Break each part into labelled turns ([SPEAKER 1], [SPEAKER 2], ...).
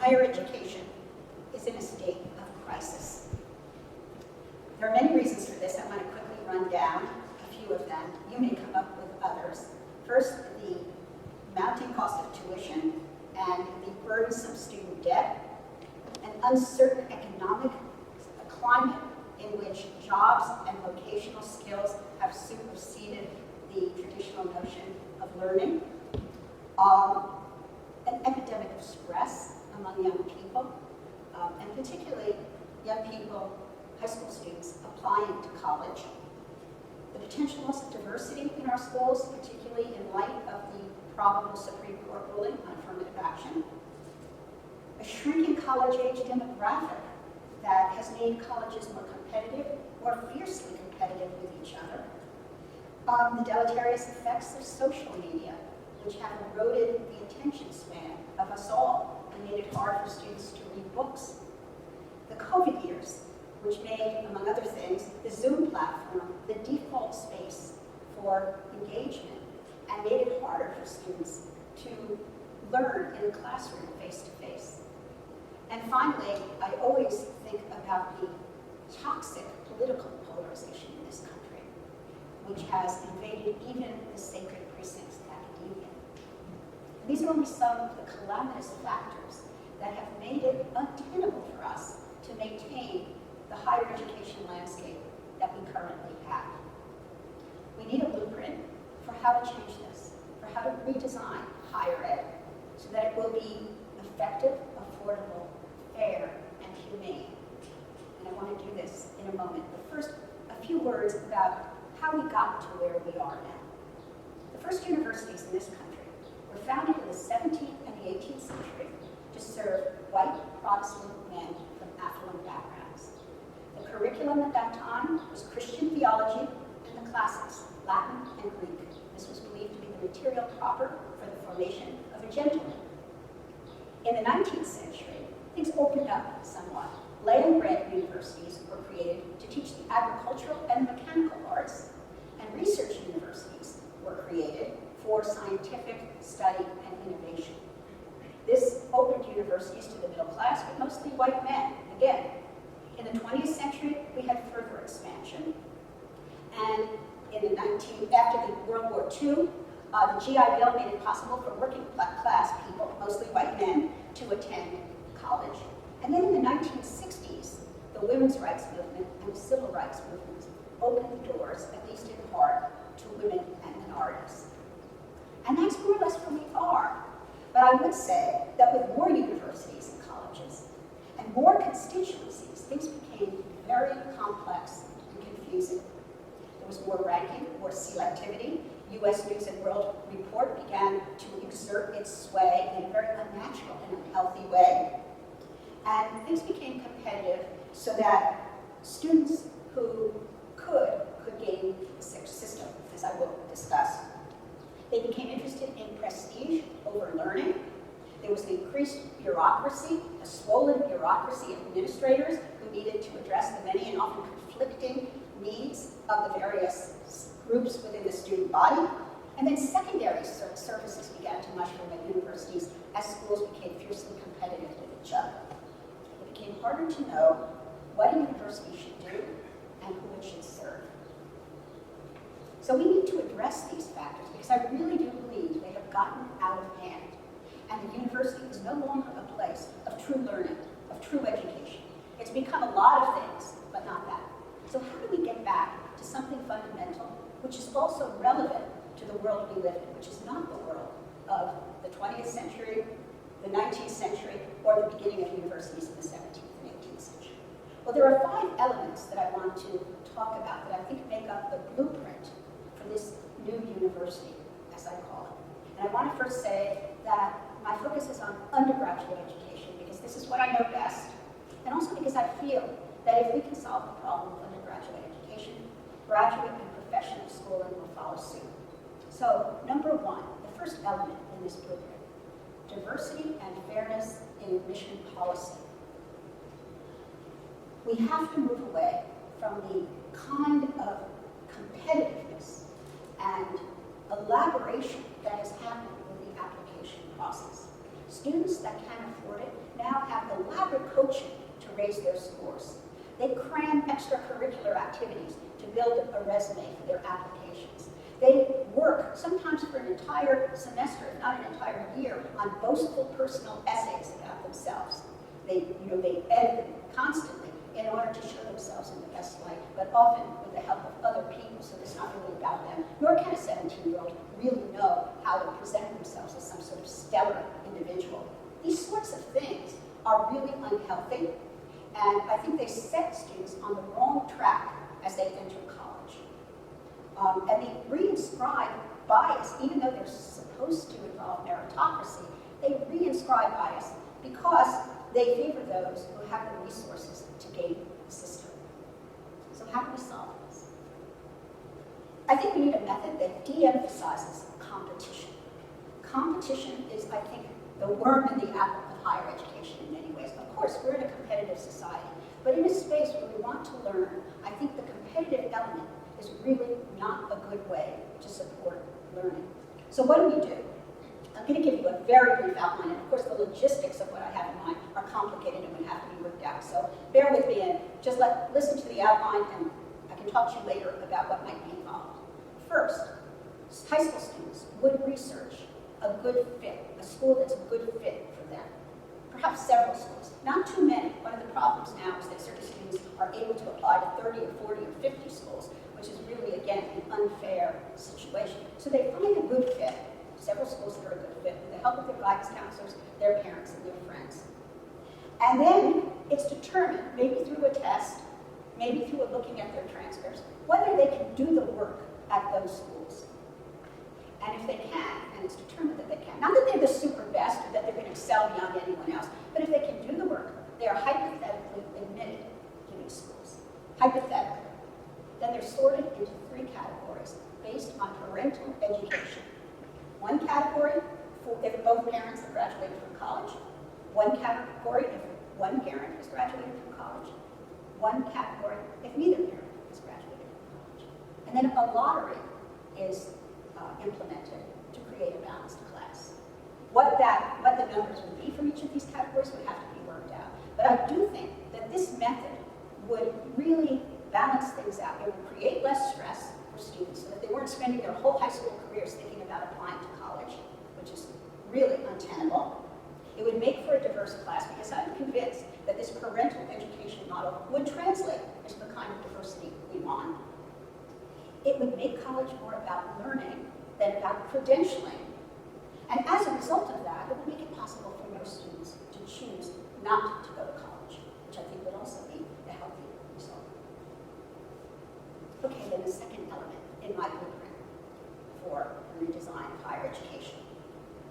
[SPEAKER 1] higher education is in a state of crisis. There are many reasons for this. I want to quickly run down a few of them. You may come up with others. First, the mounting cost of tuition and the burdensome student debt, an uncertain economic climate in which jobs and vocational skills have superseded the traditional notion of learning, an epidemic of stress among young people, and particularly young people, high school students applying to college. The potential loss of diversity in our schools, particularly in light of the probable Supreme Court ruling on affirmative action. A shrinking college-age demographic that has made colleges more competitive, more fiercely competitive with each other. The deleterious effects of social media, which have eroded the attention span of us all and made it hard for students to read books. The COVID years, which made, among other things, the Zoom platform the default space for engagement and made it harder for students to learn in the classroom face-to-face. And finally, I always think about the toxic political polarization in this country, which has invaded even the sacred precincts of academia. And these are only some of the calamitous factors that have made it untenable for us to maintain the higher education landscape that we currently have. We need a blueprint for how to change this, for how to redesign higher ed so that it will be effective, affordable, fair, and humane. And I want to do this in a moment. But first, a few words about how we got to where we are now. The first universities in this country were founded in the 17th and the 18th century to serve white Protestant men from affluent backgrounds. The curriculum at that time was Christian theology and the classics, Latin and Greek. This was believed to be the material proper for the formation of a gentleman. In the 19th century, things opened up somewhat. Land-grant universities were created to teach the agricultural and mechanical arts, and research universities were created for scientific study and innovation. This opened universities to the middle class, but mostly white men. Again, in the 20th century, we had further expansion. And after the World War II, the GI Bill made it possible for working class people, mostly white men, to attend college. And then in the 1960s, the women's rights movement and the civil rights movement opened the doors, at least in part, to women and minorities. And that's more or less where we are. But I would say that with more universities and colleges and more constituencies, things became very complex and confusing. There was more ranking, more selectivity. U.S. News and World Report began to exert its sway in a very unnatural and unhealthy way. And things became competitive so that students who could game the system, as I will discuss. They became interested in prestige over learning. There was an increased bureaucracy, a swollen bureaucracy of administrators who needed to address the many and often conflicting needs of the various groups within the student body. And then secondary services began to mushroom at universities as schools became fiercely competitive with each other. It became harder to know what a university should do and who it should serve. So we need to address these factors because I really do believe they have gotten out of hand. And the university is no longer a place of true learning, of true education. It's become a lot of things, but not that. So how do we get back to something fundamental, which is also relevant to the world we live in, which is not the world of the 20th century, the 19th century, or the beginning of universities in the 17th and 18th century? Well, there are 5 elements that I want to talk about that I think make up the blueprint for this new university, as I call it. And I want to first say that my focus is on undergraduate education because this is what I know best, and also because I feel that if we can solve the problem of undergraduate education, graduate and professional schooling will follow suit. So, number 1, the first element in this blueprint, diversity and fairness in admission policy. We have to move away from the kind of competitiveness and elaboration that has happened with the application process. Students that can afford it now have elaborate coaching to raise their scores. They cram extracurricular activities to build a resume for their applications. They work, sometimes for an entire semester, if not an entire year, on boastful personal essays about themselves. They edit them constantly in order to show themselves in the best light, but often with the help of other people, so it's not really about them. Nor can a 17-year-old really know how to present themselves as some sort of stellar individual. These sorts of things are really unhealthy, and I think they set students on the wrong track as they enter college. And they reinscribe bias, even though they're supposed to involve meritocracy, they reinscribe bias because they favor those who have the resources to game the system. So how do we solve this? I think we need a method that de-emphasizes competition. Competition is, I think, the worm in the apple of higher education in many ways. Of course, we're in a competitive society, but in a space where we want to learn, I think the competitive element is really not a good way to support learning. So what do? I'm going to give you a very brief outline, and of course the logistics of what I have in mind are complicated and would have to be worked out. So bear with me and just listen to the outline, and I can talk to you later about what might be involved. First, high school students would research a good fit, a school that's a good fit for them. Perhaps several schools, not too many. One of the problems now is that certain students are able to apply to 30 or 40 or 50 schools, which is really, again, an unfair situation. So they find a good fit, several schools that are a good fit, with the help of their guidance counselors, their parents, and their friends. And then it's determined, maybe through a test, maybe through looking at their transcripts, whether they can do the work at those schools. And if they can, and it's determined that they can, not that they're the super best or that they're going to excel beyond anyone else, but if they can do the work, they are hypothetically admitted to these schools. Hypothetically. Then they're sorted into 3 categories based on parental education. One category if both parents have graduated from college. One category if one parent has graduated from college. One category if neither parent has graduated from college. And then a lottery is implemented to create a balanced class. What the numbers would be from each of these categories would have to be worked out. But I do think that this method would really balance things out. It would create less stress for students so that they weren't spending their whole high school careers thinking about applying to college, which is really untenable. It would make for a diverse class because I'm convinced that this parental education model would translate into the kind of diversity we want. It would make college more about learning than about credentialing. And as a result of that, it would make it possible for most students to choose not to go to college, which I think would also be a healthy result. Okay, then the second element in my blueprint for the redesign of higher education,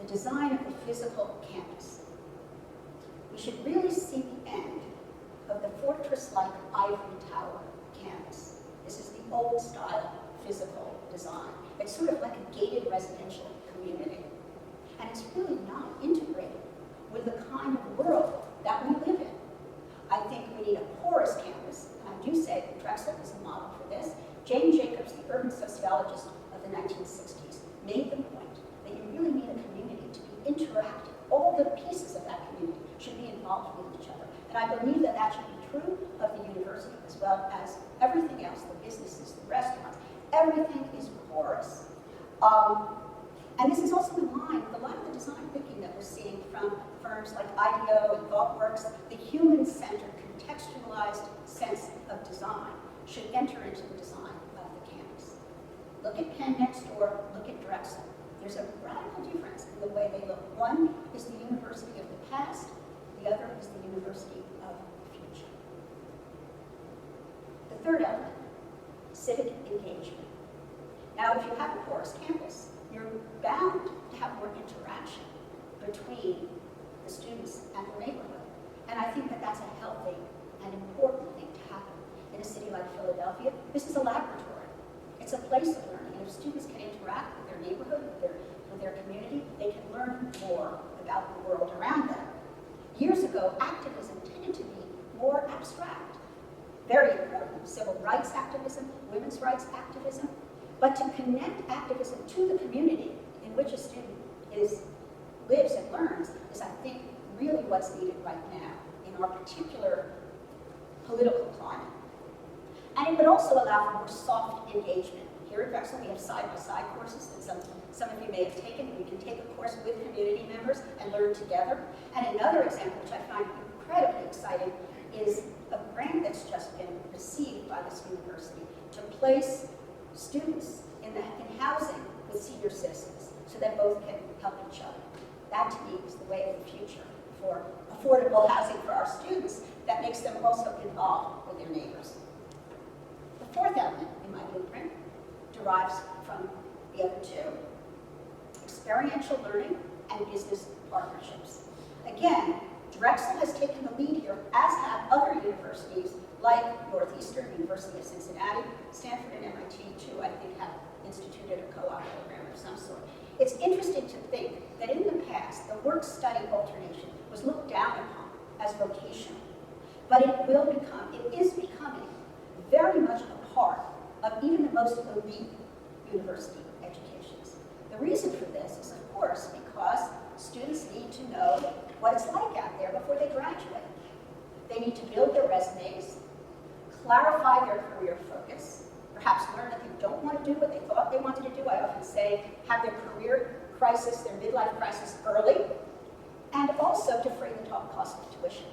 [SPEAKER 1] the design of the physical campus. We should really see the end of the fortress-like ivory tower campus. This is the old style physical design. It's sort of like a gated residential community. And it's really not integrated with the kind of world that we live in. I think we need a porous campus, and I do say that Drexel is a model for this. Jane Jacobs, the urban sociologist of the 1960s, made the point that you really need a community to be interactive. All the pieces of that community should be involved with each other. And I believe that that should be true of the university as well as everything else, the businesses, the restaurants. Everything is porous. And this is also in line with a lot of the design thinking that we're seeing from firms like IDEO and ThoughtWorks. The human-centered, contextualized sense of design should enter into the design of the campus. Look at Penn next door, look at Drexel. There's a radical difference in the way they look. One is the university of the past, the other is the university of the future. The third element, civic engagement. Now, if you have a porous campus, you're bound to have more interaction between the students and the neighborhood. And I think that that's a healthy and important thing to happen. In a city like Philadelphia, this is a laboratory. It's a place of learning. And if students can interact with their neighborhood, with their community, they can learn more about the world around them. Years ago, activism tended to be more abstract. Very important, civil rights activism, women's rights activism. But to connect activism to the community in which a student lives and learns is, I think, really what's needed right now in our particular political climate. And it would also allow for more soft engagement. Here at Drexel, we have side-by-side courses that some of you may have taken. We can take a course with community members and learn together. And another example, which I find incredibly exciting, is a grant that's just been received by this university to place students in housing with senior citizens so that both can help each other. That, to me, is the way of the future for affordable housing for our students that makes them also involved with their neighbors. The fourth element in my blueprint derives from the other two: experiential learning and business partnerships. Again, Drexel has taken the lead here, as have other universities like Northeastern, University of Cincinnati, Stanford, and MIT too, I think, have instituted a co-op program of some sort. It's interesting to think that in the past, the work-study alternation was looked down upon as vocational, but it is becoming very much a part of even the most elite university educations. The reason for this is, of course, because students need to know what it's like out there before they graduate. They need to build their resumes, clarify their career focus, perhaps learn that they don't want to do what they thought they wanted to do. I often say have their career crisis, their midlife crisis early, and also to free the cost of tuition.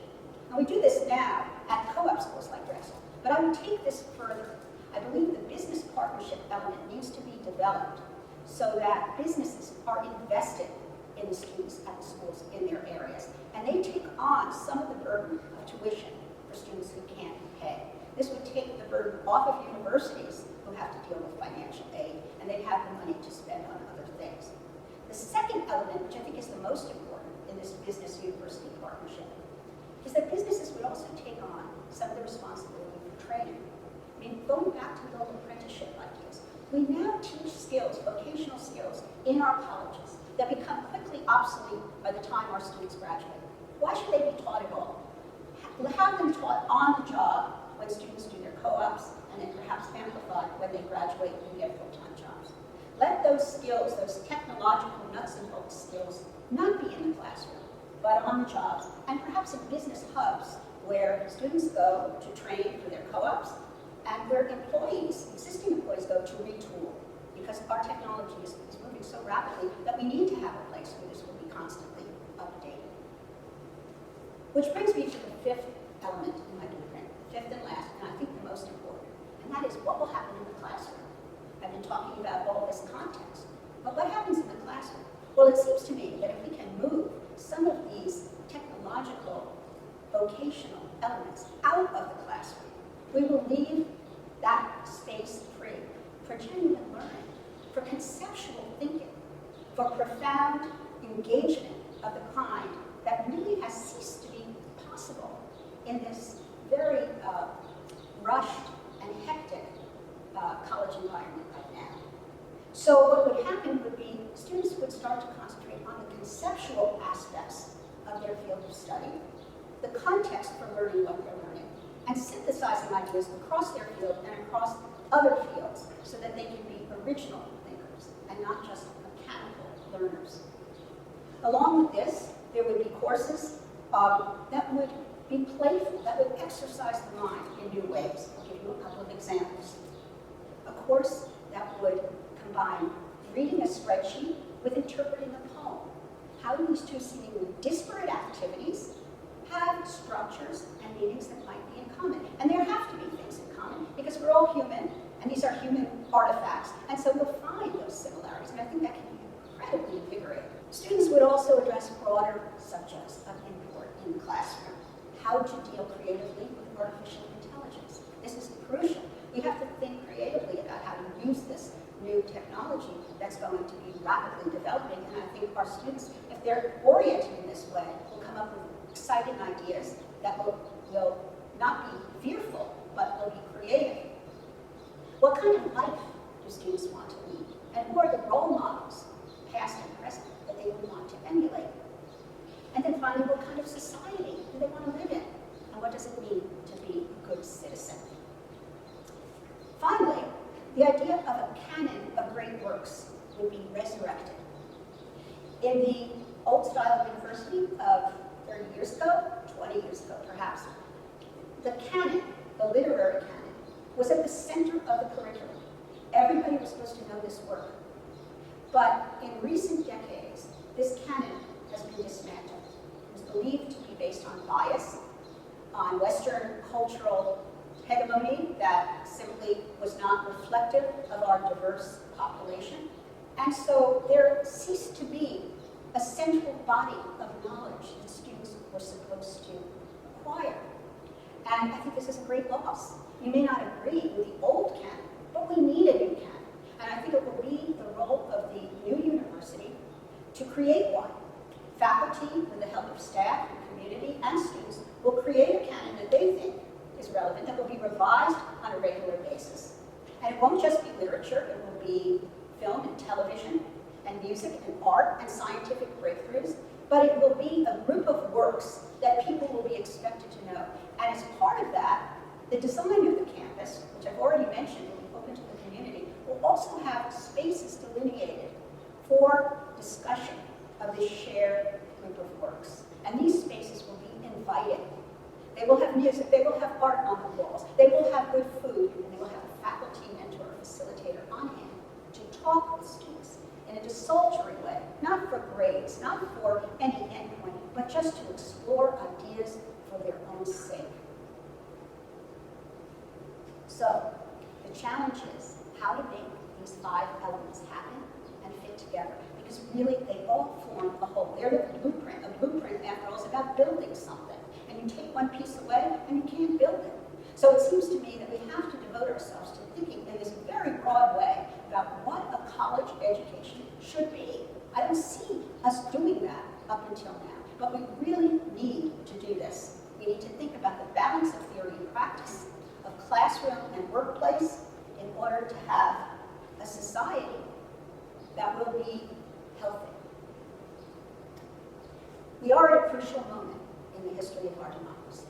[SPEAKER 1] And we do this now at co-op schools like Drexel, but I would take this further. I believe the business partnership element needs to be developed so that businesses are invested in the students at the schools in their areas, and they take on some of the burden of tuition for students who can't pay. This would take the burden off of universities who have to deal with financial aid, and they'd have the money to spend on other things. The second element, which I think is the most important in this business-university partnership, is that businesses would also take on some of the responsibility for training. I mean, going back to the old apprenticeship ideas, we now teach skills, vocational skills, in our colleges that become quickly obsolete by the time our students graduate. Why should they be taught at all? Have them taught on the job when students do their co-ops, and then perhaps amplified when they graduate and get full-time jobs. Let those skills, those technological nuts and bolts skills, not be in the classroom, but on the jobs, and perhaps in business hubs where students go to train for their co-ops, and where employees, existing employees, go to retool, because our technology is moving so rapidly that we need to have a place where this will be constantly updated. Which brings me to the fifth element in my blueprint, fifth and last, and I think the most important, and that is what will happen in the classroom. I've been talking about all this context, but what happens in the classroom? Well, it seems to me that if we can move some of these technological, vocational elements out of the classroom, we will leave that space free for genuine learning, for conceptual thinking, for profound engagement of the kind that really has ceased to be possible in this very rushed and hectic college environment right now. So what would happen would be students would start to concentrate on the conceptual aspects of their field of study, the context for learning what they're learning, and synthesizing ideas across their field and across other fields so that they can be original thinkers and not just mechanical learners. Along with this, there would be courses that would be playful, that would exercise the mind in new ways. I'll give you a couple of examples. A course that would combine reading a spreadsheet with interpreting a poem. How do these two seemingly disparate activities have structures and meanings that might be in common? And there have to be things in common because we're all human, and these are human artifacts, and so you'll find those similarities, and I think that can be incredibly invigorating. Students would also address broader subjects of import in the classroom. How to deal creatively with artificial intelligence. This is crucial. We have to think creatively about how to use this new technology that's going to be rapidly developing, and I think our students, if they're oriented in this way, will come up with exciting ideas that will not be fearful, but will be creative. What kind of life do students want to lead? And who are the role models, past and present, that they would want to emulate? And then finally, what kind of society do they want to live in? And what does it mean to be a good citizen? Finally, the idea of a canon of great works would be resurrected. In the old style of university of 30 years ago, 20 years ago perhaps, the canon, the literary canon, was at the center of the curriculum. Everybody was supposed to know this work. But in recent decades, this canon has been dismantled. It was believed to be based on bias, on Western cultural hegemony that simply was not reflective of our diverse population. And so there ceased to be a central body of knowledge that students were supposed to acquire. And I think this is a great loss. You may not agree with the old canon, but we need a new canon. And I think it will be the role of the new university to create one. Faculty, with the help of staff and community and students, will create a canon that they think is relevant, that will be revised on a regular basis. And it won't just be literature, it will be film and television and music and art and scientific breakthroughs, but it will be a group of works that people will be expected to know. And as part of that, the design of the campus, which I've already mentioned will be open to the community, will also have spaces delineated for discussion of this shared group of works. And these spaces will be inviting. They will have music, they will have art on the walls, they will have good food, and they will have a faculty mentor or facilitator on hand to talk with students in a desultory way, not for grades, not for any endpoint, but just to explore ideas for their own sake. So, the challenge is how to make these 5 elements happen and fit together, because really they all form a whole. They're the blueprint. A blueprint, after all, is about building something. And you take one piece away and you can't build it. So it seems to me that we have to devote ourselves to thinking in this very broad way about what a college education should be. I don't see us doing that up until now, but we really need to do this. We need to think about the balance of theory and practice, of classroom and workplace, in order to have a society that will be healthy. We are at a crucial moment in the history of our democracy.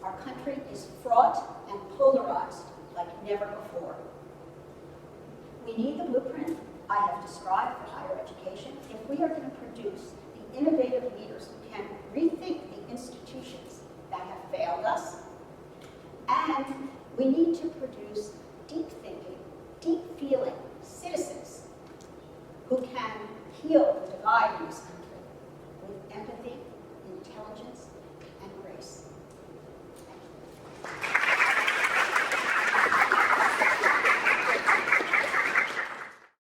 [SPEAKER 1] Our country is fraught and polarized like never before. We need the blueprint I have described for higher education if we are going to produce the innovative leaders who can rethink the institutions that have failed us. And we need to produce